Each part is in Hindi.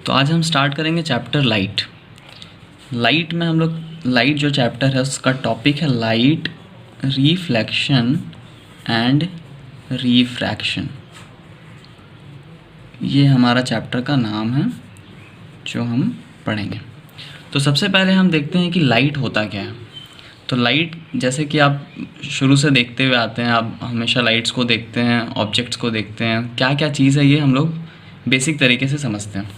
तो आज हम स्टार्ट करेंगे चैप्टर लाइट। लाइट में हम लोग लाइट जो चैप्टर है उसका टॉपिक है लाइट रिफ्लेक्शन एंड रिफ्रैक्शन। ये हमारा चैप्टर का नाम है जो हम पढ़ेंगे। तो सबसे पहले हम देखते हैं कि लाइट होता क्या है। तो लाइट जैसे कि आप शुरू से देखते हुए आते हैं, आप हमेशा लाइट्स को देखते हैं, ऑब्जेक्ट्स को देखते हैं, क्या क्या चीज़ है ये हम लोग बेसिक तरीके से समझते हैं।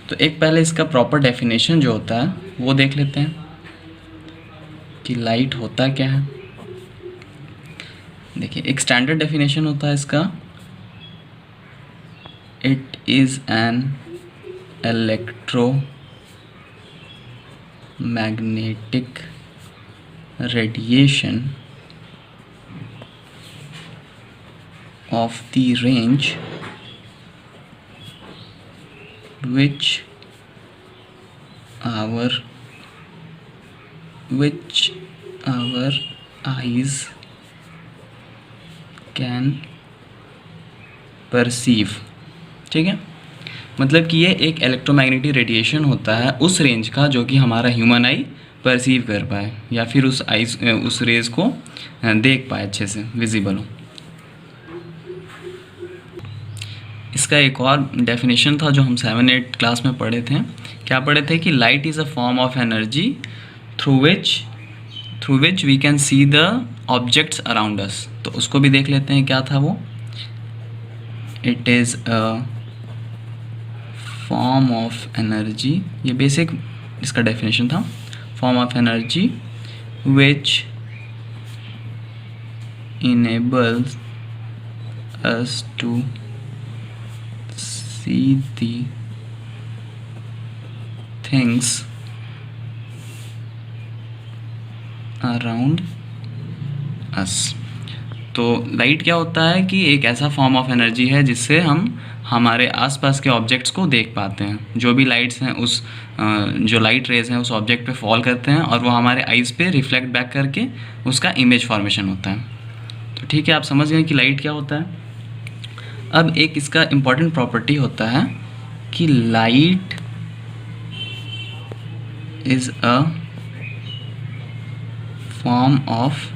तो एक पहले इसका प्रॉपर डेफिनेशन जो होता है वो देख लेते हैं कि लाइट होता क्या है। देखिए, एक स्टैंडर्ड डेफिनेशन होता है इसका, it is an electromagnetic radiation of the range which our eyes can perceive। ठीक है, मतलब कि ये एक इलेक्ट्रोमैग्नेटिक रेडिएशन होता है उस रेंज का जो कि हमारा ह्यूमन आई परसीव कर पाए या फिर उस रेज़ को देख पाए, अच्छे से विजिबल हो। इसका एक और डेफिनेशन था जो हम 7-8 क्लास में पढ़े थे। क्या पढ़े थे कि light is a form of energy through which we can see the objects around us. तो उसको भी देख लेते हैं क्या था वो। It is a form of energy, ये बेसिक इसका डेफिनेशन था, form of energy which enables us to see the things around us। तो लाइट क्या होता है कि एक ऐसा फॉर्म ऑफ एनर्जी है जिससे हम हमारे आसपास के ऑब्जेक्ट्स को देख पाते हैं। जो भी लाइट्स हैं उस जो लाइट रेज हैं उस ऑब्जेक्ट पे फॉल करते हैं और वो हमारे आइज़ पे रिफ्लेक्ट बैक करके उसका इमेज फॉर्मेशन होता है। तो ठीक है, आप समझ गए कि लाइट क्या होता है। अब एक इसका इम्पॉर्टेंट प्रॉपर्टी होता है कि light is a form of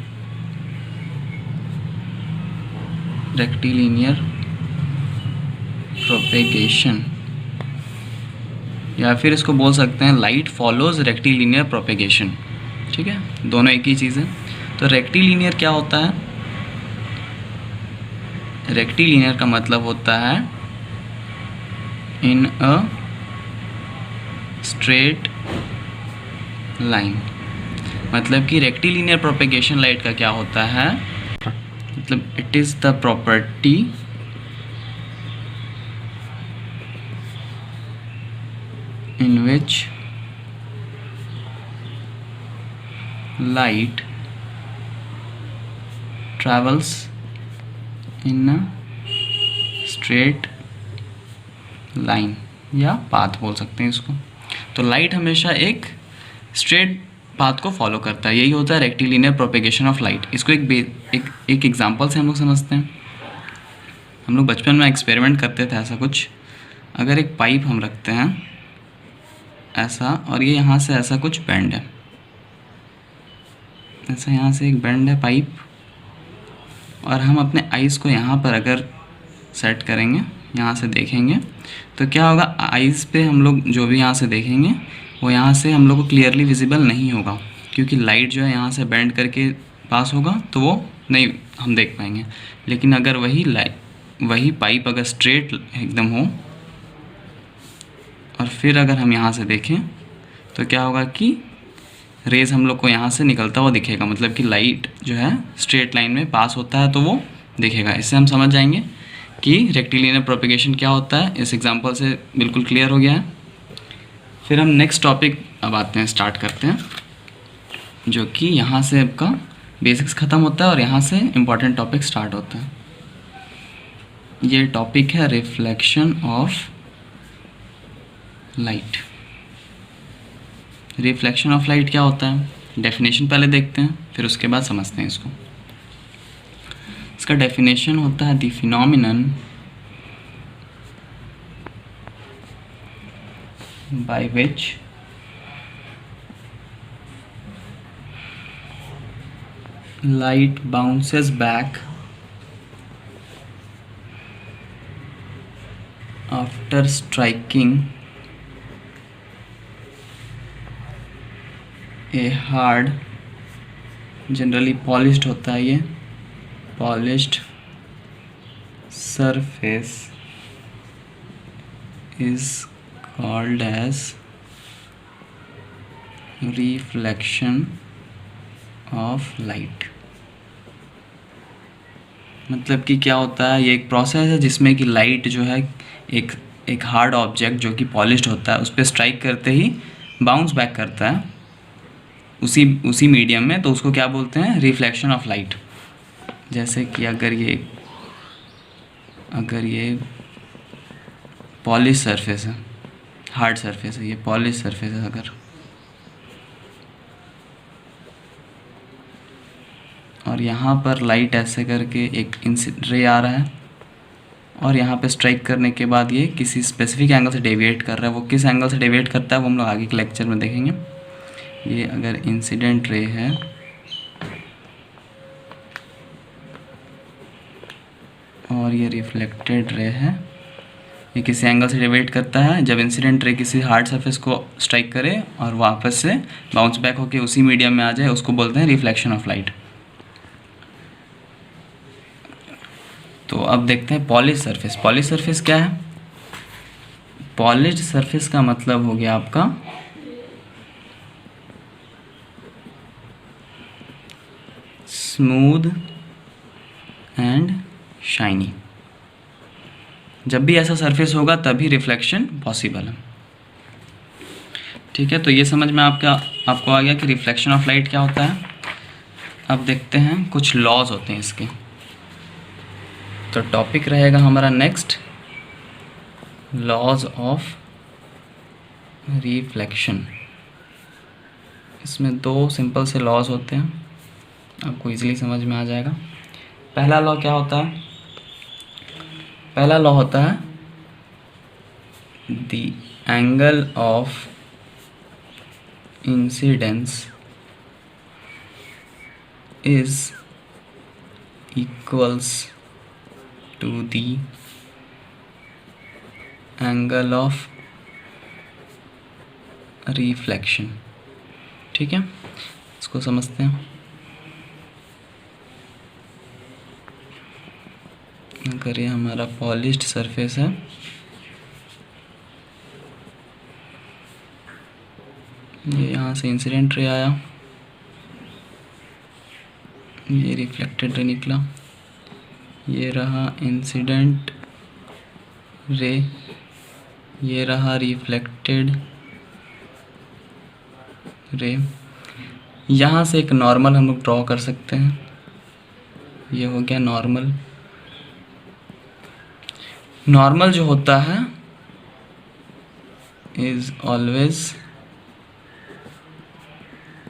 rectilinear propagation, या फिर इसको बोल सकते हैं लाइट फॉलोज रेक्टिलिनियर प्रोपेगेशन। ठीक है, दोनों एक ही चीज़ है। तो रेक्टिलिनियर क्या होता है? रेक्टिलिनियर का मतलब होता है इन अ स्ट्रेट लाइन। मतलब कि रेक्टिलिनियर प्रोपेगेशन लाइट का क्या होता है, मतलब it is the property in which light travels in a straight line या पाथ बोल सकते हैं इसको। तो लाइट हमेशा एक स्ट्रेट पाथ को फॉलो करता है, यही होता है रेक्टिलिनियर प्रोपेगेशन ऑफ लाइट। इसको एक एग्जांपल से हम लोग समझते हैं। हम लोग बचपन में एक्सपेरिमेंट करते थे ऐसा कुछ। अगर एक पाइप हम रखते हैं ऐसा, और ये यहाँ से ऐसा कुछ बेंड है, ऐसा यहाँ से एक बेंड है पाइप, और हम अपने आइज़ को यहाँ पर अगर सेट करेंगे, यहाँ से देखेंगे, तो क्या होगा, आइज़ पे हम लोग जो भी यहाँ से देखेंगे वो यहाँ से हम लोग को क्लियरली विजिबल नहीं होगा, क्योंकि लाइट जो है यहाँ से बेंड करके पास होगा तो वो नहीं हम देख पाएंगे। लेकिन अगर वही पाइप अगर स्ट्रेट एकदम हो और फिर अगर हम यहाँ से देखें तो क्या होगा कि रेज़ हम लोग को यहाँ से निकलता हुआ दिखेगा। मतलब कि लाइट जो है स्ट्रेट लाइन में पास होता है तो वो दिखेगा। इससे हम समझ जाएंगे कि रेक्टिलिनियर प्रोपेगेशन क्या होता है। इस एग्जांपल से बिल्कुल क्लियर हो गया है। फिर हम नेक्स्ट टॉपिक अब आते हैं, स्टार्ट करते हैं, जो कि यहाँ से आपका बेसिक्स ख़त्म होता है और यहाँ से इम्पॉर्टेंट टॉपिक स्टार्ट होता है। ये टॉपिक है reflection of light. Reflection of light क्या होता है, डेफिनेशन पहले देखते हैं, फिर उसके बाद समझते हैं इसको। इसका डेफिनेशन होता है the phenomenon by which light bounces back after striking a hard, generally polished होता है ये, polished surface is called as reflection of light। मतलब कि क्या होता है, ये एक प्रोसेस है जिसमें कि लाइट जो है एक हार्ड ऑब्जेक्ट जो कि पॉलिश्ड होता है उस पर स्ट्राइक करते ही बाउंस बैक करता है उसी मीडियम में, तो उसको क्या बोलते हैं, रिफ्लेक्शन ऑफ लाइट। जैसे कि अगर ये पॉलिश सरफेस है, हार्ड सरफेस है, ये पॉलिश सरफेस है अगर, और यहाँ पर लाइट ऐसे करके एक रे आ रहा है और यहाँ पे स्ट्राइक करने के बाद ये किसी स्पेसिफिक एंगल से डेविएट कर रहा है। वो किस एंगल से डेविएट करता है वो हम लोग आगे के लेक्चर में देखेंगे। ये अगर इंसिडेंट रे है और ये रिफ्लेक्टेड रे है, ये किसी एंगल से डेविएट करता है। जब इंसिडेंट रे किसी हार्ड सरफेस को स्ट्राइक करे और वापस से बाउंस बैक होके उसी मीडियम में आ जाए, उसको बोलते हैं रिफ्लेक्शन ऑफ लाइट। तो अब देखते हैं पॉलिश सरफेस। पॉलिश सरफेस क्या है? पॉलिश्ड सरफेस का मतलब हो गया आपका स्मूथ एंड शाइनी। जब भी ऐसा सरफेस होगा तभी रिफ्लेक्शन पॉसिबल है। ठीक है, तो ये समझ में आपको आ गया कि रिफ्लेक्शन ऑफ लाइट क्या होता है। अब देखते हैं कुछ लॉज होते हैं इसके। तो टॉपिक रहेगा हमारा नेक्स्ट, लॉज ऑफ रिफ्लेक्शन। इसमें दो सिंपल से लॉज होते हैं, आपको इजीली समझ में आ जाएगा। पहला लॉ क्या होता है? पहला लॉ होता है the angle of incidence is equals to the angle of reflection. ठीक है, इसको समझते हैं। अगर ये हमारा पॉलिश्ड सरफेस है, ये यहाँ से इंसिडेंट रे आया, ये रिफ्लेक्टेड रे निकला, ये रहा इंसिडेंट रे, ये रहा रिफ्लेक्टेड रे। यहाँ से एक नॉर्मल हम लोग ड्रॉ कर सकते हैं, ये हो गया नॉर्मल। नॉर्मल जो होता है is always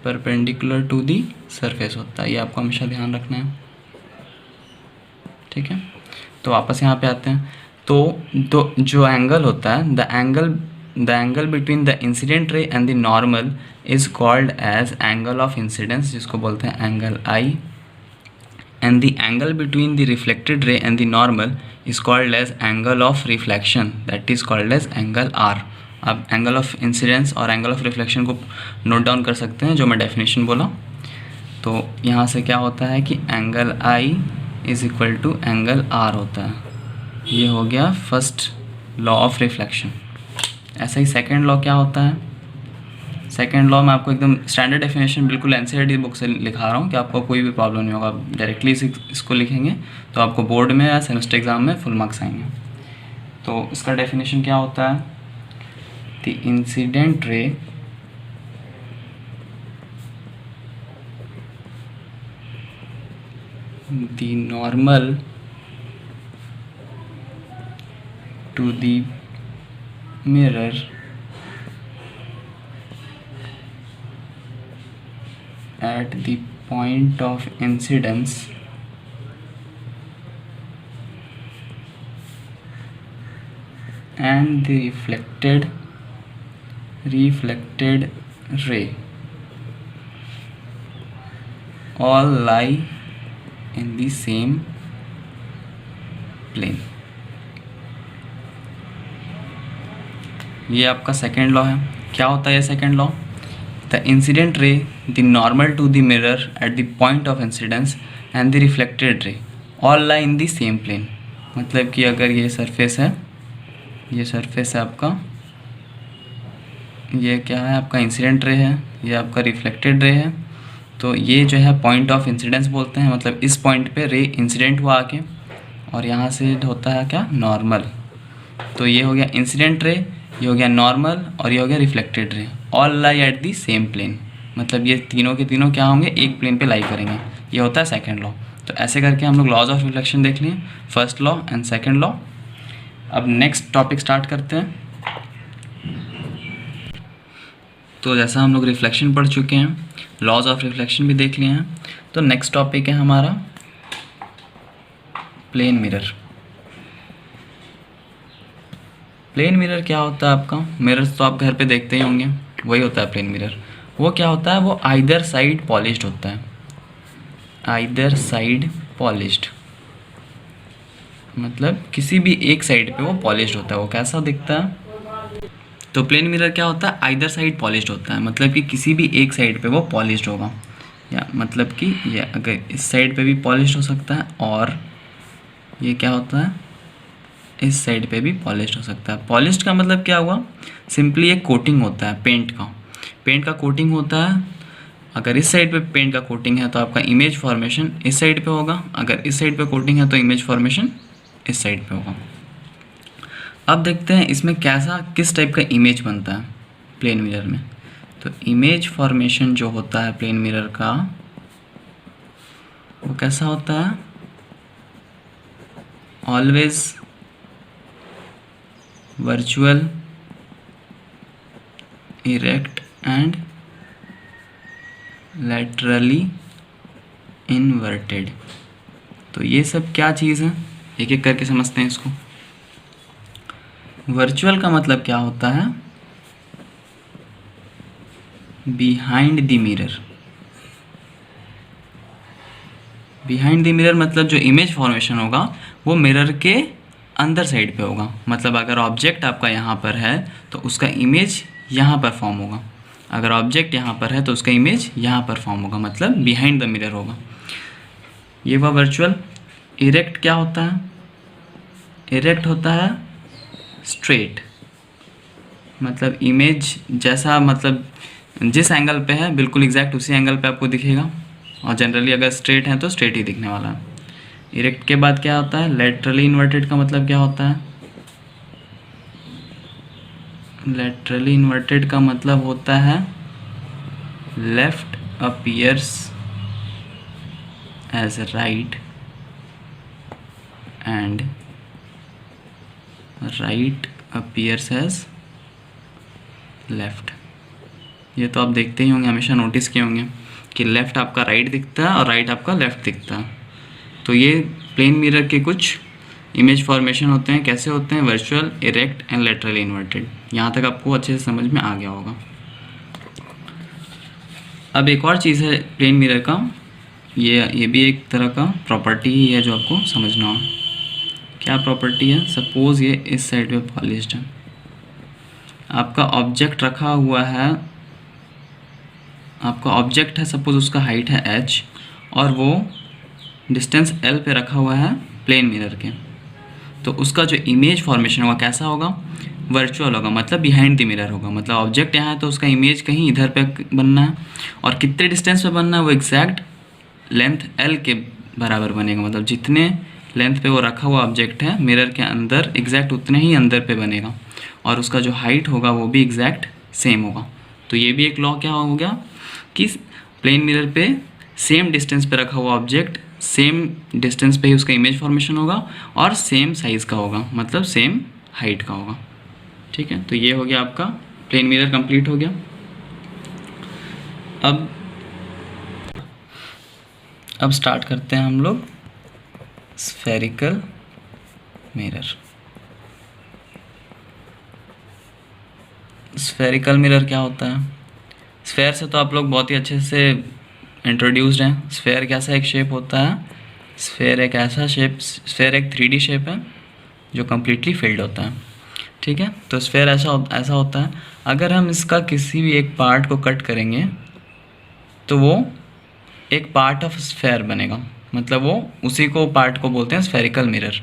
perpendicular to the surface होता है, ये आपको हमेशा ध्यान रखना है। ठीक है, तो वापस यहाँ पे आते हैं। तो जो एंगल होता है, the angle between the incident ray and the normal is called as angle of incidence, जिसको बोलते हैं angle I. and the angle between the reflected ray and the normal is called as angle of reflection, that is called as angle R। अब एंगल ऑफ इंसिडेंस और एंगल ऑफ रिफ्लेक्शन को नोट डाउन कर सकते हैं जो मैं डेफिनेशन बोला। तो यहाँ से क्या होता है कि angle I is equal to angle R होता है। ये हो गया फर्स्ट लॉ ऑफ रिफ्लेक्शन। ऐसा ही सेकेंड लॉ क्या होता है? सेकेंड लॉ में आपको एकदम स्टैंडर्ड डेफिनेशन बिल्कुल एनसीईआरटी बुक से लिखा रहा हूँ कि आपको कोई भी प्रॉब्लम नहीं होगा। आप डायरेक्टली इसको लिखेंगे तो आपको बोर्ड में या सेमेस्टर एग्ज़ाम में फुल मार्क्स आएंगे। तो इसका डेफिनेशन क्या होता है? The incident ray the normal to the mirror at the point of incidence and the reflected reflected ray all lie in the same plane। ये आपका सेकेंड लॉ है। क्या होता है ये second law? The incident ray the normal to the mirror at the point of incidence and the reflected ray all lie in the same plane. मतलब कि अगर ये सरफेस है, ये सरफेस है आपका, ये क्या है आपका इंसिडेंट रे है, ये आपका रिफ्लेक्टेड रे है, तो ये जो है पॉइंट ऑफ इंसिडेंस बोलते हैं। मतलब इस पॉइंट पे रे इंसिडेंट हुआ आके, और यहाँ से होता है क्या, नॉर्मल। तो ये हो गया इंसिडेंट रे, ये हो गया नॉर्मल, और ये हो गया reflected ray. All lie at the same plane, मतलब ये तीनों के तीनों क्या होंगे, एक प्लेन पे लाई करेंगे। ये होता है सेकंड लॉ। तो ऐसे करके हम लोग लॉज ऑफ रिफ्लेक्शन देख लिए, first law and second law. अब नेक्स्ट टॉपिक स्टार्ट करते हैं। तो जैसा हम लोग रिफ्लेक्शन पढ़ चुके हैं, लॉज ऑफ रिफ्लेक्शन भी देख लिए हैं, तो नेक्स्ट टॉपिक है हमारा प्लेन मिरर। प्लेन मिरर क्या होता है आपका? मिरर्स तो आप घर पे देखते ही होंगे, वही होता है प्लेन मिरर। वो क्या होता है, वो आइदर साइड पॉलिश्ड होता है, आइदर साइड पॉलिश्ड, मतलब किसी भी एक साइड पे वो पॉलिश्ड होता है। वो कैसा दिखता है? तो प्लेन मिरर क्या होता है, आइदर साइड पॉलिश्ड होता है, मतलब कि किसी भी एक साइड पे वो पॉलिश्ड होगा। या मतलब कि ये अगर इस साइड पे भी पॉलिश्ड हो सकता है, और ये क्या होता है, इस साइड पे भी पॉलिश्ड हो सकता है। पॉलिश्ड का मतलब क्या हुआ, सिंपली एक कोटिंग होता है पेंट का, पेंट का कोटिंग होता है। अगर इस साइड पे पेंट का कोटिंग है तो आपका इमेज फॉर्मेशन इस साइड पे होगा, अगर इस साइड पे कोटिंग है तो इमेज फॉर्मेशन इस साइड पे होगा। अब देखते हैं इसमें कैसा, किस टाइप का इमेज बनता है प्लेन मिरर में। तो इमेज फॉर्मेशन जो होता है प्लेन मिरर का, वो कैसा होता है, always virtual, erect and laterally inverted. तो ये सब क्या चीज़ है, एक एक करके समझते हैं इसको। वर्चुअल का मतलब क्या होता है, behind the mirror. Behind the mirror मतलब जो इमेज फॉर्मेशन होगा वो मिरर के अंदर साइड पे होगा। मतलब अगर ऑब्जेक्ट आपका यहाँ पर है तो उसका इमेज यहाँ पर फॉर्म होगा, अगर ऑब्जेक्ट यहाँ पर है तो उसका इमेज यहाँ पर फॉर्म होगा, मतलब बिहाइंड द मिरर होगा। ये वह वर्चुअल। इरेक्ट क्या होता है, इरेक्ट होता है स्ट्रेट, मतलब इमेज जैसा, मतलब जिस एंगल पे है बिल्कुल एग्जैक्ट उसी एंगल पे आपको दिखेगा, और जनरली अगर स्ट्रेट है तो स्ट्रेट ही दिखने वाला है। इरेक्ट के बाद क्या होता है, लैटरली इन्वर्टेड का मतलब क्या होता है, लैटरली इन्वर्टेड का मतलब होता है left appears as right and right appears as left. ये तो आप देखते ही होंगे, हमेशा नोटिस किए होंगे कि लेफ़्ट आपका राइट दिखता है और राइट आपका लेफ़्ट दिखता है। तो ये प्लेन मिरर के कुछ इमेज फॉर्मेशन होते हैं। कैसे होते हैं, virtual, erect and laterally inverted. यहाँ तक आपको अच्छे से समझ में आ गया होगा। अब एक और चीज़ है प्लेन मिरर का, ये भी एक तरह का प्रॉपर्टी ही है जो आपको समझना हो। क्या प्रॉपर्टी है, सपोज़ ये इस साइड पे पॉलिश्ड है, आपका ऑब्जेक्ट रखा हुआ है, आपका ऑब्जेक्ट है सपोज़ उसका हाइट है h और वो डिस्टेंस l पे रखा हुआ है प्लेन मिरर के, तो उसका जो इमेज फॉर्मेशन होगा कैसा होगा, वर्चुअल होगा, मतलब बिहाइंड द मिरर होगा। मतलब ऑब्जेक्ट यहाँ है तो उसका इमेज कहीं इधर पे बनना है, और कितने डिस्टेंस पे बनना है, वो एग्जैक्ट लेंथ l के बराबर बनेगा। मतलब जितने लेंथ पे वो रखा हुआ ऑब्जेक्ट है मिरर के अंदर, एग्जैक्ट उतने ही अंदर पे बनेगा, और उसका जो हाइट होगा वो भी एग्जैक्ट सेम होगा। तो ये भी एक लॉ क्या हो गया कि प्लेन मिरर पे सेम डिस्टेंस पे रखा हुआ ऑब्जेक्ट सेम डिस्टेंस पे ही उसका इमेज फॉर्मेशन होगा, और सेम साइज़ का होगा, मतलब सेम हाइट का होगा। ठीक है, तो ये हो गया आपका प्लेन मिरर कंप्लीट हो गया। अब स्टार्ट करते हैं हम लोग स्फेरिकल मिरर। स्फेरिकल मिरर क्या होता है? स्फेयर से तो आप लोग बहुत ही अच्छे से इंट्रोड्यूस्ड हैं। स्फेयर कैसा एक शेप होता है? स्फेयर एक ऐसा शेप, स्फेयर एक 3D शेप है जो कम्प्लीटली फिल्ड होता है, ठीक है। तो स्फेयर ऐसा होता है। अगर हम इसका किसी भी एक पार्ट को कट करेंगे तो वो एक पार्ट ऑफ स्फेयर बनेगा, मतलब वो उसी को पार्ट को बोलते हैं स्फेरिकल मिरर।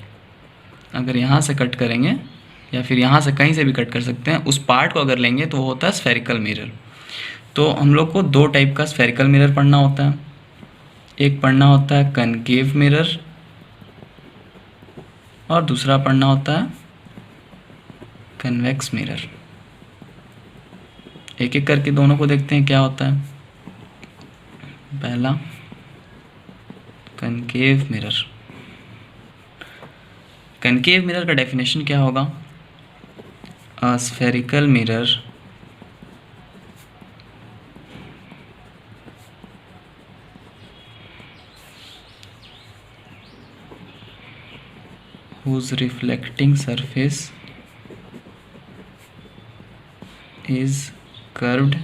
अगर यहाँ से कट करेंगे या फिर यहाँ से कहीं से भी कट कर सकते हैं, उस पार्ट को अगर लेंगे तो वो होता है स्फेरिकल मिरर। तो हम लोग को दो टाइप का स्फेरिकल मिरर पढ़ना होता है। एक पढ़ना होता है कनकेव मिरर और दूसरा पढ़ना होता है कन्वेक्स मिरर। एक एक करके दोनों को देखते हैं क्या होता है। पहला कनकेव मिरर। कनकेव मिरर का डेफिनेशन क्या होगा? अ spherical mirror whose reflecting surface is curved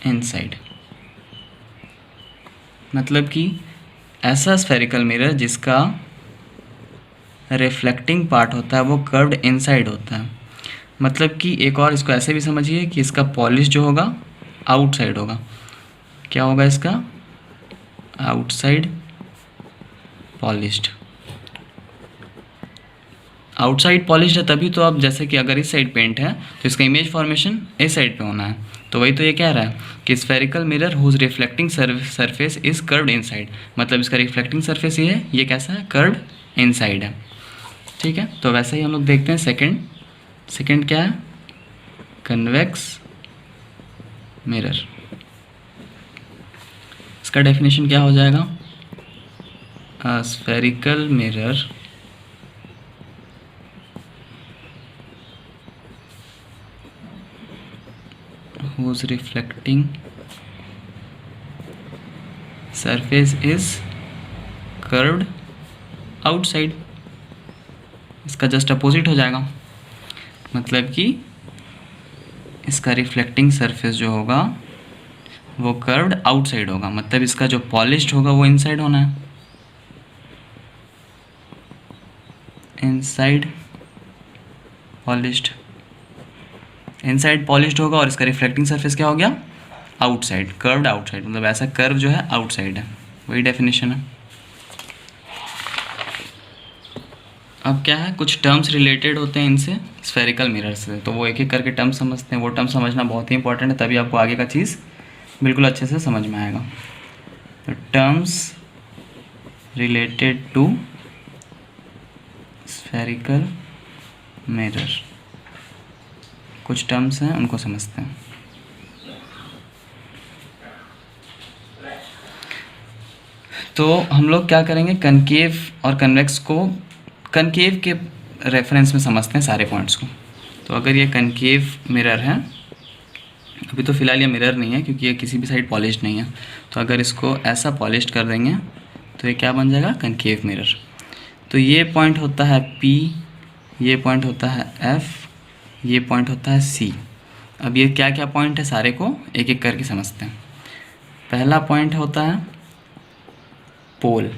inside। मतलब कि ऐसा स्फेरिकल मिरर जिसका रिफ्लेक्टिंग पार्ट होता है वो कर्व्ड इनसाइड होता है। मतलब कि एक और इसको ऐसे भी समझिए कि इसका पॉलिश जो होगा आउटसाइड होगा। क्या होगा इसका? Outside polished. आउटसाइड पॉलिश्ड है तभी तो अब जैसे कि अगर इस साइड पेंट है तो इसका इमेज फॉर्मेशन इस साइड पे होना है। तो वही तो ये कह रहा है कि spherical mirror whose reflecting surface is curved inside. मतलब इसका रिफ्लेक्टिंग सरफेस ये है, ये कैसा है? कर्व्ड इनसाइड है, ठीक है। तो वैसे ही हम लोग देखते हैं सेकंड क्या है? Convex mirror. इसका डेफिनेशन क्या हो जाएगा? Spherical mirror whose reflecting surface is curved outside। इसका जस्ट अपोजिट हो जाएगा। मतलब कि इसका रिफ्लेक्टिंग सरफेस जो होगा वो कर्व्ड आउटसाइड होगा। मतलब इसका जो पॉलिश्ड होगा वो इनसाइड होना है, इनसाइड पॉलिश्ड। इनसाइड पॉलिश्ड होगा और इसका रिफ्लेक्टिंग सरफेस क्या हो गया? Outside, curved outside. मतलब ऐसा कर्व जो है आउटसाइड है, वही डेफिनेशन है। अब क्या है, कुछ टर्म्स रिलेटेड होते हैं इनसे, स्फेरिकल मिरर से, तो वो एक एक करके टर्म समझते हैं। वो टर्म समझना बहुत ही इंपॉर्टेंट है, तभी आपको आगे का चीज़ बिल्कुल अच्छे से समझ में आएगा। तो terms related to spherical mirror, कुछ टर्म्स हैं उनको समझते हैं। तो हम लोग क्या करेंगे, कनकेव और कन्वेक्स को कनकेव के रेफरेंस में समझते हैं सारे पॉइंट्स को। तो अगर ये कनकेव मिरर है, अभी तो फ़िलहाल ये मिरर नहीं है क्योंकि ये किसी भी साइड पॉलिश्ड नहीं है, तो अगर इसको ऐसा पॉलिश्ड कर देंगे तो ये क्या बन जाएगा? Concave mirror. तो ये पॉइंट होता है P, ये पॉइंट होता है F, ये पॉइंट होता है C। अब ये क्या क्या पॉइंट है सारे को एक एक करके समझते हैं। पहला पॉइंट होता है पोल,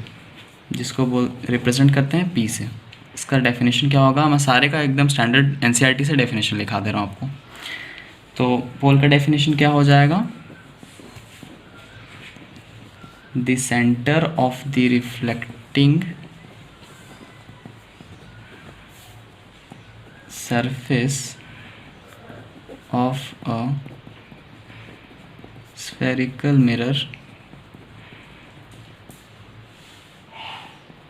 जिसको रिप्रेजेंट करते हैं P से। इसका डेफिनेशन क्या होगा? मैं सारे का एकदम स्टैंडर्ड NCERT से डेफिनेशन लिखा दे रहा हूँ आपको। तो पोल का डेफिनेशन क्या हो जाएगा? The centre of the reflecting surface of a spherical mirror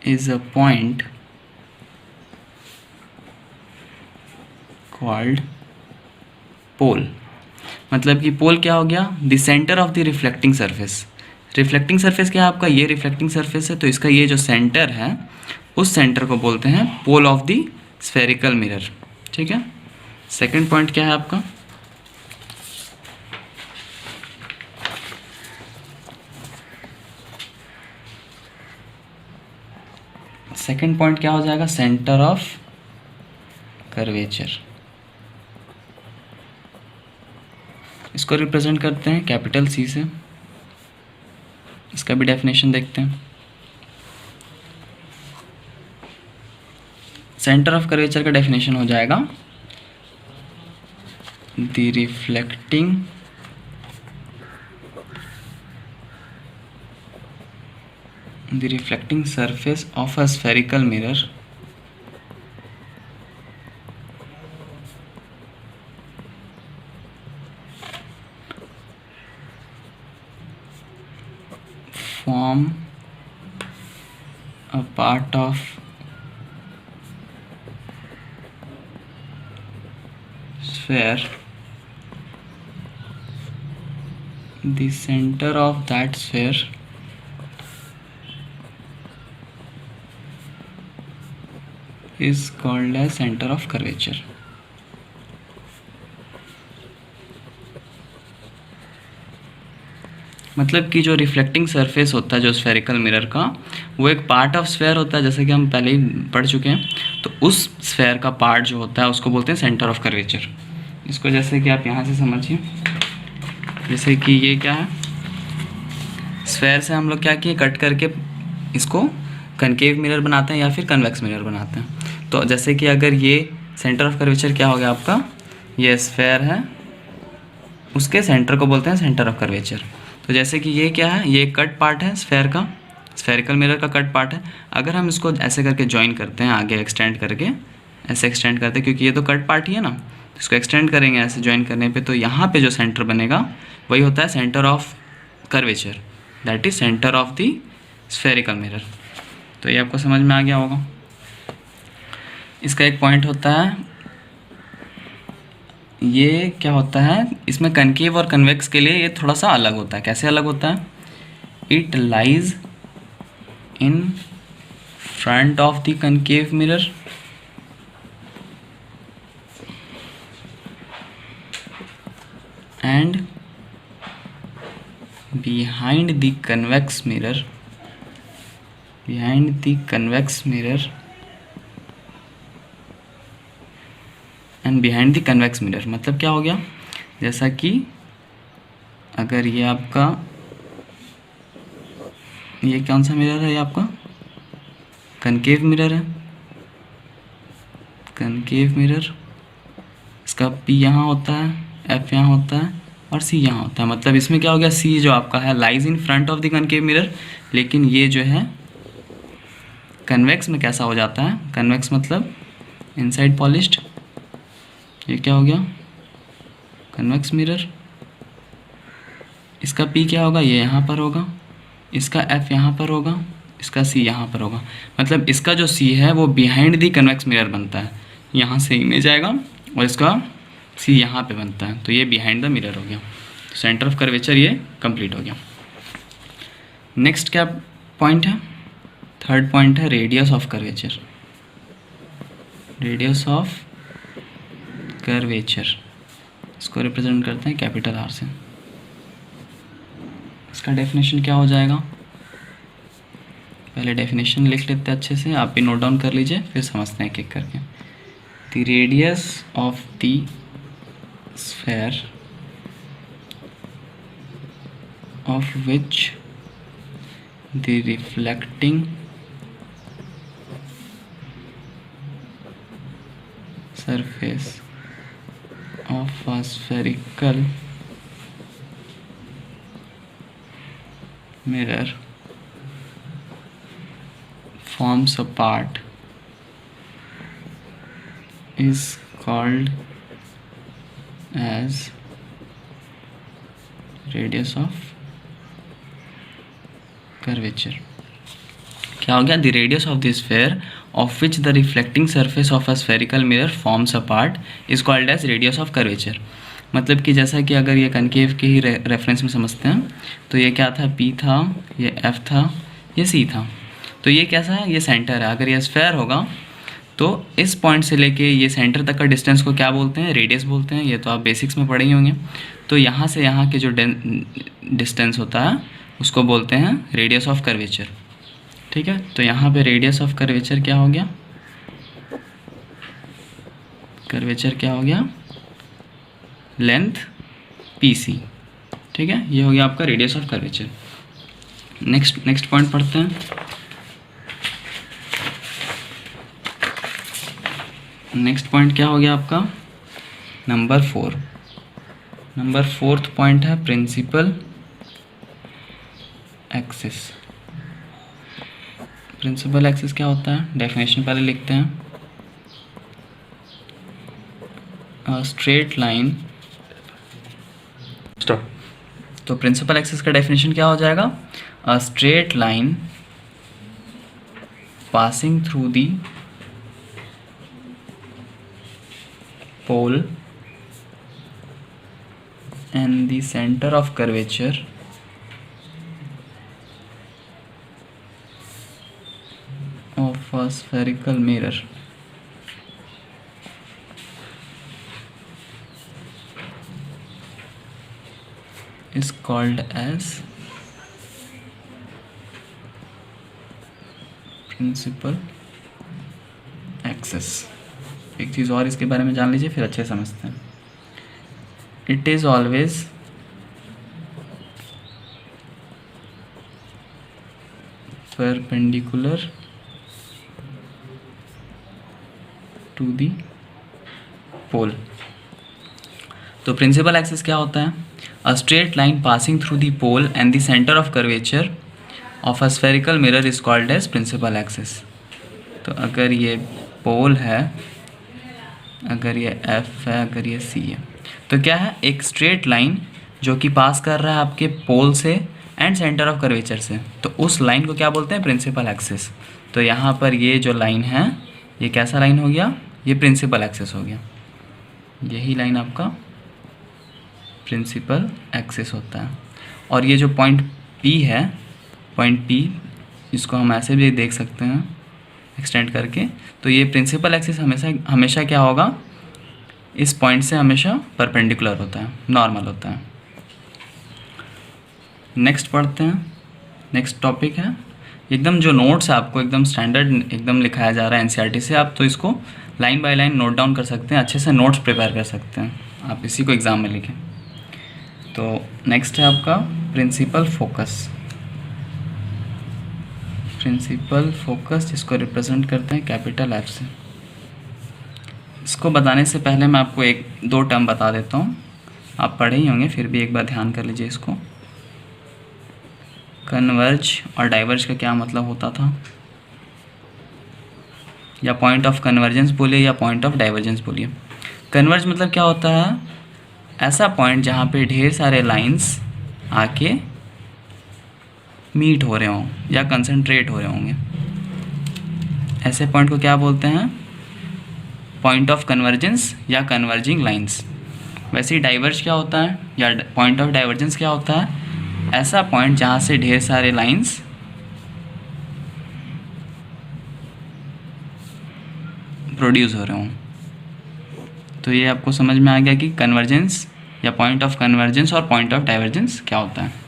is a point called pole। मतलब कि पोल क्या हो गया? The centre of the reflecting surface. Reflecting surface क्या है आपका? ये रिफ्लेक्टिंग सरफेस है, तो इसका ये जो सेंटर है उस सेंटर को बोलते हैं pole of the spherical mirror, ठीक है। सेकंड पॉइंट क्या है आपका? सेकंड पॉइंट क्या हो जाएगा? Centre of curvature. इसको रिप्रेजेंट करते हैं कैपिटल सी से। इसका भी डेफिनेशन देखते हैं। सेंटर ऑफ कर्वेचर का डेफिनेशन हो जाएगा the reflecting surface of a spherical mirror form a part of sphere, the center of that sphere is called as center of curvature. मतलब कि जो रिफ्लेक्टिंग सरफेस होता है जो स्फेरिकल मिरर का, वो एक पार्ट ऑफ स्फेयर होता है, जैसे कि हम पहले ही पढ़ चुके हैं। तो उस स्फेयर का पार्ट जो होता है उसको बोलते हैं सेंटर ऑफ कर्वेचर। इसको जैसे कि आप यहाँ से समझिए, जैसे कि ये क्या है, स्फेयर से हम लोग क्या किए, कट करके इसको कनकेव मिरर बनाते हैं या फिर कन्वेक्स मिरर बनाते हैं। तो जैसे कि अगर ये सेंटर ऑफ कर्वेचर क्या हो गया आपका, ये स्फेयर है, उसके सेंटर को बोलते हैं सेंटर ऑफ कर्वेचर। तो जैसे कि ये क्या है, ये कट पार्ट है स्फेयर का, स्फेरिकल मिरर का कट पार्ट है। अगर हम इसको ऐसे करके ज्वाइन करते हैं, आगे एक्सटेंड करके ऐसे एक्सटेंड करते हैं, क्योंकि ये तो कट पार्ट ही है ना, तो इसको एक्सटेंड करेंगे ऐसे ज्वाइन करने पे, तो यहाँ पे जो सेंटर बनेगा वही होता है centre of curvature, that is centre of the spherical mirror. तो ये आपको समझ में आ गया होगा। इसका एक पॉइंट होता है, ये क्या होता है, इसमें कनकेव और कन्वेक्स के लिए ये थोड़ा सा अलग होता है। कैसे अलग होता है, it lies in front of the concave mirror and behind the convex mirror, and behind the convex mirror. मतलब क्या हो गया, जैसा कि अगर ये आपका, ये कौन सा मिरर है, ये आपका कनकेव मिरर है, कनकेव मिरर, इसका P यहाँ होता है, F यहाँ होता है और C यहाँ होता है। मतलब इसमें क्या हो गया, C जो आपका है lies in front of the concave mirror, लेकिन ये जो है कन्वेक्स में कैसा हो जाता है, कन्वेक्स मतलब इनसाइड पॉलिश्ड। ये क्या हो गया, कन्वेक्स मिरर, इसका P क्या होगा, ये यहाँ पर होगा, इसका F यहाँ पर होगा, इसका C यहाँ पर होगा। मतलब इसका जो C है वो बिहाइंड दी कन्वेक्स मिरर बनता है, यहाँ से इमेज आएगा और इसका C यहाँ पे बनता है, तो ये बिहाइंड द मिरर हो गया। सेंटर ऑफ कर्वेचर ये कंप्लीट हो गया। नेक्स्ट क्या पॉइंट है, थर्ड पॉइंट है radius of curvature. Radius of curvature, इसको रिप्रेजेंट करते हैं कैपिटल R से। इसका डेफिनेशन क्या हो जाएगा, पहले डेफिनेशन लिख लेते हैं अच्छे से, आप भी नोट डाउन कर लीजिए, फिर समझते हैं एक एक करके। The radius of the sphere of which the reflecting surface of a spherical mirror forms a part is called as radius of curvature। क्या हो गया, the radius of the sphere of which the reflecting surface of a spherical mirror forms a part is called as radius of curvature. मतलब कि जैसा कि अगर ये कनकेव के ही रेफरेंस में समझते हैं, तो ये क्या था, P था, ये F था, ये C था। तो ये कैसा है, ये सेंटर है। अगर ये स्फेयर होगा तो इस पॉइंट से लेके ये सेंटर तक का डिस्टेंस को क्या बोलते हैं, रेडियस बोलते हैं। ये तो आप बेसिक्स में पढ़े ही होंगे। तो यहाँ से यहाँ के जो डिस्टेंस होता है उसको बोलते हैं रेडियस ऑफ कर्वेचर। ठीक है, तो यहाँ पे रेडियस ऑफ कर्वेचर क्या हो गया, कर्वेचर क्या हो गया, लेंथ PC। ठीक है, ये हो गया आपका radius of curvature. Next point पढ़ते हैं। नेक्स्ट पॉइंट क्या हो गया आपका? नंबर 4। नंबर 4th पॉइंट है प्रिंसिपल एक्सिस। प्रिंसिपल एक्सिस क्या होता है? डेफिनेशन पहले लिखते हैं। Straight line. तो प्रिंसिपल एक्सिस का डेफिनेशन क्या हो जाएगा? अ straight line passing through the pole and the center of curvature of a spherical mirror is called as principal axis। एक चीज़ और इसके बारे में जान लीजिए, फिर अच्छे समझते हैं। It is always perpendicular to the pole. तो प्रिंसिपल एक्सिस क्या होता है? A straight line passing through the pole and the centre of curvature of a spherical mirror is called as principal axis. तो अगर ये पोल है, अगर ये F है, अगर ये C है, तो क्या है? एक स्ट्रेट लाइन जो कि पास कर रहा है आपके पोल से एंड सेंटर ऑफ कर्वेचर से, तो उस लाइन को क्या बोलते हैं? Principal axis. तो यहाँ पर ये जो लाइन है, ये कैसा लाइन हो गया? ये प्रिंसिपल एक्सिस हो गया। यही लाइन आपका प्रिंसिपल एक्सिस होता है। और ये जो पॉइंट P है, पॉइंट P, इसको हम ऐसे भी देख सकते हैं एक्सटेंड करके। तो ये प्रिंसिपल एक्सिस हमेशा क्या होगा? इस पॉइंट से हमेशा परपेंडिकुलर होता है, नॉर्मल होता है। नेक्स्ट पढ़ते हैं। नेक्स्ट टॉपिक है एकदम जो नोट्स है आपको एकदम स्टैंडर्ड एकदम लिखाया जा रहा है NCERT से, आप तो इसको line by line note down कर सकते हैं, अच्छे से नोट्स प्रिपेयर कर सकते हैं, आप इसी को एग्ज़ाम में लिखें। तो नेक्स्ट है आपका प्रिंसिपल फोकस। प्रिंसिपल फोकस जिसको रिप्रेजेंट करते हैं कैपिटल F से। इसको बताने से पहले मैं आपको 1-2 टर्म बता देता हूँ, आप पढ़े ही होंगे, फिर भी एक बार ध्यान कर लीजिए इसको। कन्वर्ज और डाइवर्ज का क्या मतलब होता था, या पॉइंट ऑफ कन्वर्जेंस बोलिए या पॉइंट ऑफ डाइवर्जेंस बोलिए। कन्वर्ज मतलब क्या होता है? ऐसा पॉइंट जहाँ पे ढेर सारे लाइंस आके मीट हो रहे हों या कंसंट्रेट हो रहे होंगे, ऐसे पॉइंट को क्या बोलते हैं? पॉइंट ऑफ कन्वर्जेंस या कन्वर्जिंग लाइंस। वैसे ही डाइवर्ज क्या होता है या पॉइंट ऑफ डाइवर्जेंस क्या होता है? ऐसा पॉइंट जहाँ से ढेर सारे लाइंस प्रोड्यूस हो रहे हों। तो ये आपको समझ में आ गया कि कन्वर्जेंस या पॉइंट ऑफ कन्वर्जेंस और पॉइंट ऑफ डाइवर्जेंस क्या होता है।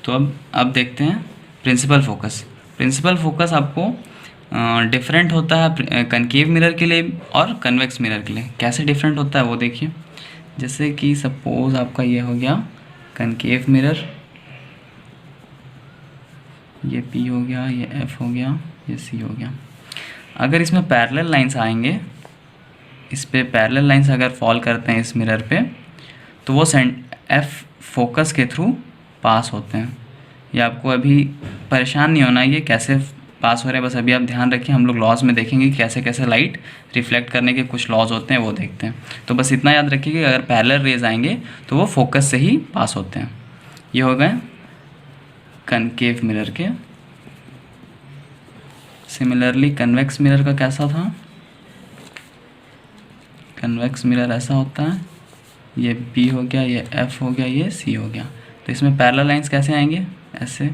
तो अब देखते हैं प्रिंसिपल फोकस। प्रिंसिपल फोकस आपको डिफरेंट होता है कनकेव मिरर के लिए और कन्वेक्स मिरर के लिए। कैसे डिफरेंट होता है वो देखिए। जैसे कि सपोज़ आपका ये हो गया कनकेव मिरर, ये P हो गया, ये F हो गया, ये C हो गया। अगर इसमें पैरेलल लाइंस आएंगे, इस पे पैरेलल लाइंस अगर फॉल करते हैं इस मिरर पे, तो वो F फोकस के थ्रू पास होते हैं। ये आपको अभी परेशान नहीं होना ये कैसे पास हो रहे हैं, बस अभी आप ध्यान रखिए, हम लोग लॉज में देखेंगे कि कैसे कैसे लाइट रिफ्लेक्ट करने के कुछ लॉज होते हैं, वो देखते हैं। तो बस इतना याद रखिए कि अगर पैरेलल रेज आएंगे तो वो फोकस से ही पास होते हैं। ये हो गए कनकेव मिरर के। सिमिलरली कन्वेक्स मिरर का कैसा था? कन्वेक्स मिरर ऐसा होता है, ये P हो गया, ये F हो गया, ये C हो गया। तो इसमें पैरेलल लाइंस कैसे आएंगे? ऐसे।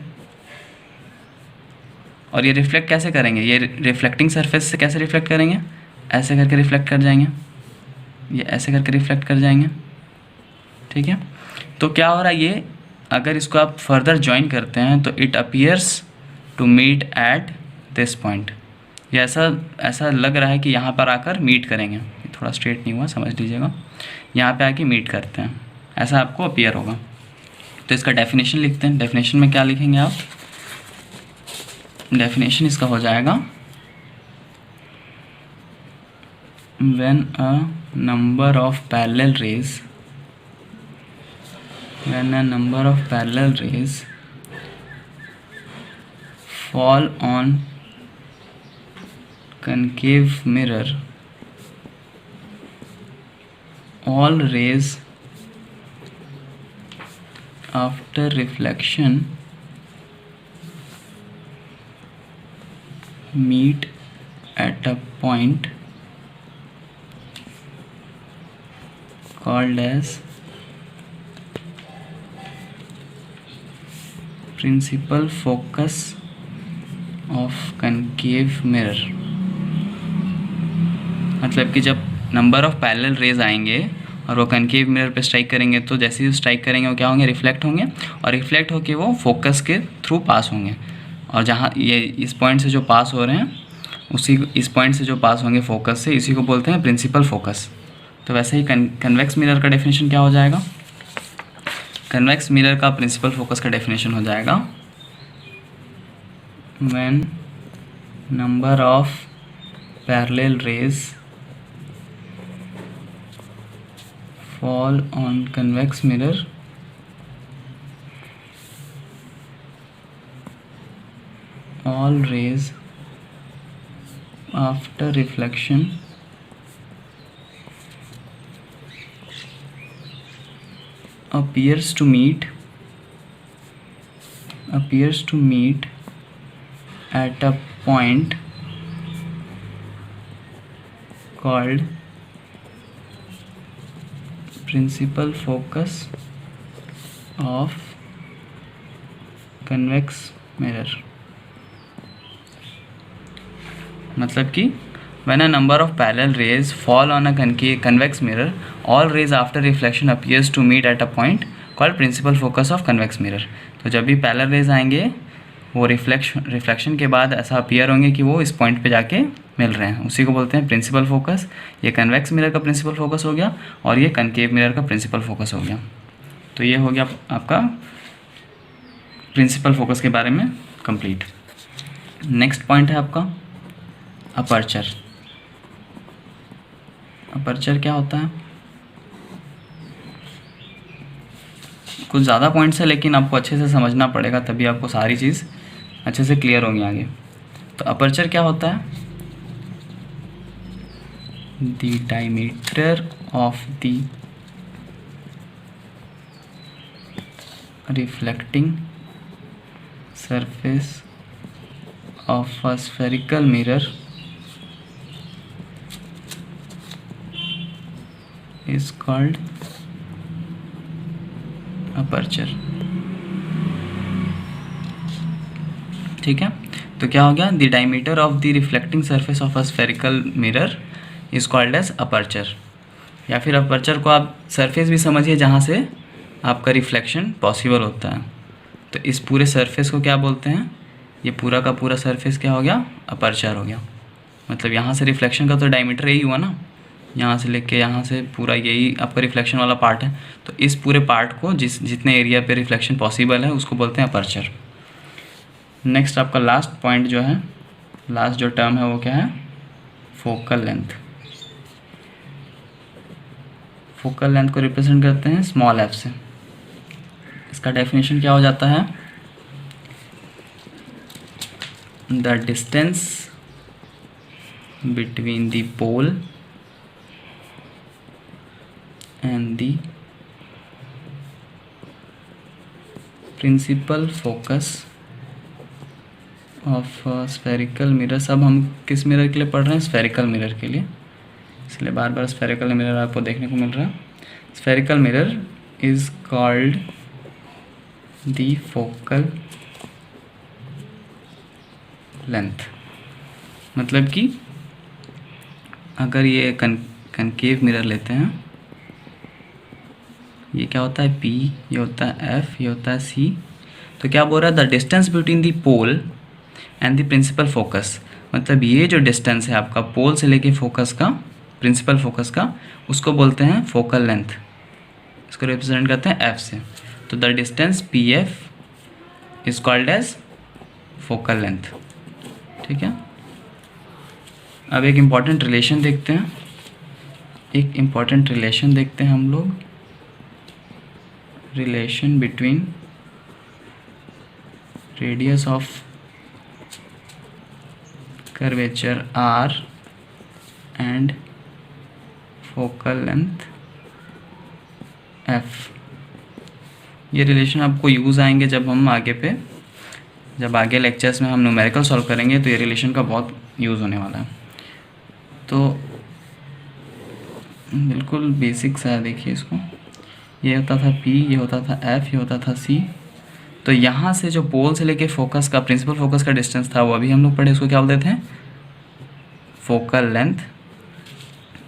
और ये रिफ्लेक्ट कैसे करेंगे? ये रिफ्लेक्टिंग सरफेस से कैसे रिफ्लेक्ट करेंगे? ऐसे करके रिफ्लेक्ट कर जाएंगे, ये ऐसे करके रिफ्लेक्ट कर जाएंगे। ठीक है, तो क्या हो रहा है, ये अगर इसको आप फर्दर ज्वाइन करते हैं तो it appears to meet at this point. ये ऐसा लग रहा है कि यहाँ पर आकर मीट करेंगे। ये थोड़ा स्ट्रेट नहीं हुआ, समझ लीजिएगा। यहाँ पे आके मीट करते हैं। ऐसा आपको अपीयर होगा। तो इसका डेफिनेशन लिखते हैं। डेफिनेशन में क्या लिखेंगे आप? डेफिनेशन इसका हो जाएगा when a number of parallel rays fall on concave mirror, all rays after reflection meet at a point called as principal focus of concave mirror। मतलब कि जब नंबर ऑफ पैरेलल रेज आएंगे और वो कनकेव मिरर पे स्ट्राइक करेंगे, तो जैसे ही स्ट्राइक करेंगे वो क्या होंगे? रिफ्लेक्ट होंगे, और रिफ्लेक्ट होके वो फोकस के थ्रू पास होंगे। और जहाँ ये इस पॉइंट से जो पास हो रहे हैं, उसी इस पॉइंट से जो पास होंगे फोकस से, इसी को बोलते हैं प्रिंसिपल फोकस। तो वैसे ही कन्वेक्स मिरर का डेफिनेशन क्या हो जाएगा? कन्वेक्स मिरर का प्रिंसिपल फोकस का डेफिनेशन हो जाएगा when number of parallel rays fall on convex mirror all rays after reflection appears to meet at a point called principal focus of convex mirror। मतलब कि when a number of parallel rays fall on a convex mirror, all rays after reflection appears to meet at a point called principal focus of convex mirror। तो जब भी पैरेलल रेज आएंगे वो रिफ्लेक्शन के बाद ऐसा अपीयर होंगे कि वो इस पॉइंट पे जाके मिल रहे हैं, उसी को बोलते हैं प्रिंसिपल फोकस। ये कन्वेक्स मिरर का प्रिंसिपल फोकस हो गया और ये कनकेव मिरर का प्रिंसिपल फोकस हो गया। तो ये हो गया आपका प्रिंसिपल फोकस के बारे में कंप्लीट। नेक्स्ट पॉइंट है आपका अपर्चर। अपर्चर क्या होता है? कुछ ज़्यादा पॉइंट्स है लेकिन आपको अच्छे से समझना पड़ेगा, तभी आपको सारी चीज़ अच्छे से क्लियर होंगी आगे। तो अपर्चर क्या होता है? The diameter of the reflecting surface of a spherical mirror is called aperture. ठीक है, तो क्या हो गया? The diameter of the reflecting surface of a spherical mirror is called as aperture. या फिर अपर्चर को आप सरफेस भी समझिए जहाँ से आपका रिफ्लेक्शन पॉसिबल होता है। तो इस पूरे सरफेस को क्या बोलते हैं? ये पूरा का पूरा सरफेस क्या हो गया? अपर्चर हो गया। मतलब यहाँ से रिफ्लेक्शन का तो डायमीटर यही हुआ ना, यहाँ से लेके यहाँ से पूरा यही आपका रिफ्लेक्शन वाला पार्ट है। तो इस पूरे पार्ट को जितने एरिया पे रिफ्लेक्शन पॉसिबल है उसको बोलते हैं अपर्चर। नेक्स्ट आपका लास्ट पॉइंट जो है, लास्ट जो टर्म है वो क्या है? Focal length. फोकल लेंथ को रिप्रेजेंट करते हैं स्मॉल एफ से। इसका डेफिनेशन क्या हो जाता है? The distance between the pole and the principal focus of a spherical mirror। सब हम किस मिरर के लिए पढ़ रहे हैं? स्फेरिकल मिरर के लिए, इसलिए बार बार स्फेरिकल मिरर आपको देखने को मिल रहा है। Spherical mirror is called the focal length. मतलब कि अगर ये कनकेव मिरर लेते हैं, ये क्या होता है? P, ये होता है F, ये होता है C। तो क्या बोल रहा है? The distance between the pole and the principal focus. मतलब ये जो डिस्टेंस है आपका पोल से लेके फोकस का, प्रिंसिपल फोकस का, उसको बोलते हैं फोकल लेंथ। इसको रिप्रेजेंट करते हैं एफ से। तो the distance P F is called as focal length. ठीक है, अब एक इम्पॉर्टेंट रिलेशन देखते हैं, हम लोग, relation between radius of curvature R and focal length F. ये रिलेशन आपको यूज़ आएंगे जब आगे लेक्चर्स में हम न्यूमेरिकल सॉल्व करेंगे, तो ये रिलेशन का बहुत यूज़ होने वाला है। तो बिल्कुल बेसिक सा है, देखिए इसको, ये होता था P, ये होता था F, ये होता था C। तो यहाँ से जो पोल से लेके फोकस का, प्रिंसिपल फोकस का डिस्टेंस था, वो अभी हम लोग पढ़े, उसको क्या बोलते थे, फोकल लेंथ।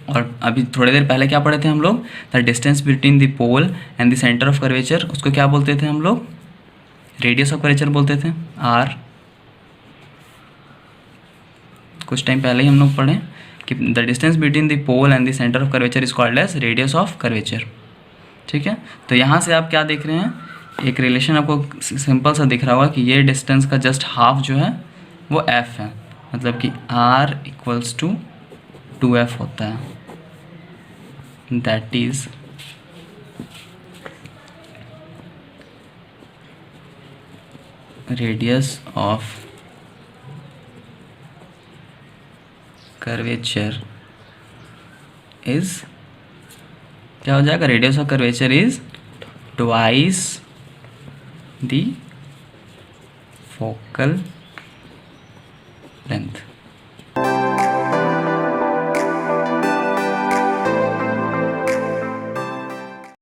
और अभी थोड़ी देर पहले क्या पढ़े थे हम लोग, the distance between the pole and the centre of curvature, उसको क्या बोलते थे हम लोग, रेडियस ऑफ कर्वेचर बोलते थे, R। कुछ टाइम पहले ही हम लोग पढ़े कि the distance between the pole and the centre of curvature is called as radius of curvature. ठीक है, तो यहाँ से आप क्या देख रहे हैं, एक रिलेशन आपको सिंपल सा दिख रहा होगा कि ये डिस्टेंस का जस्ट हाफ जो है वो f है, मतलब कि r इक्वल्स टू 2f होता है, that is radius of curvature is, क्या हो जाएगा, radius of curvature is twice the focal length.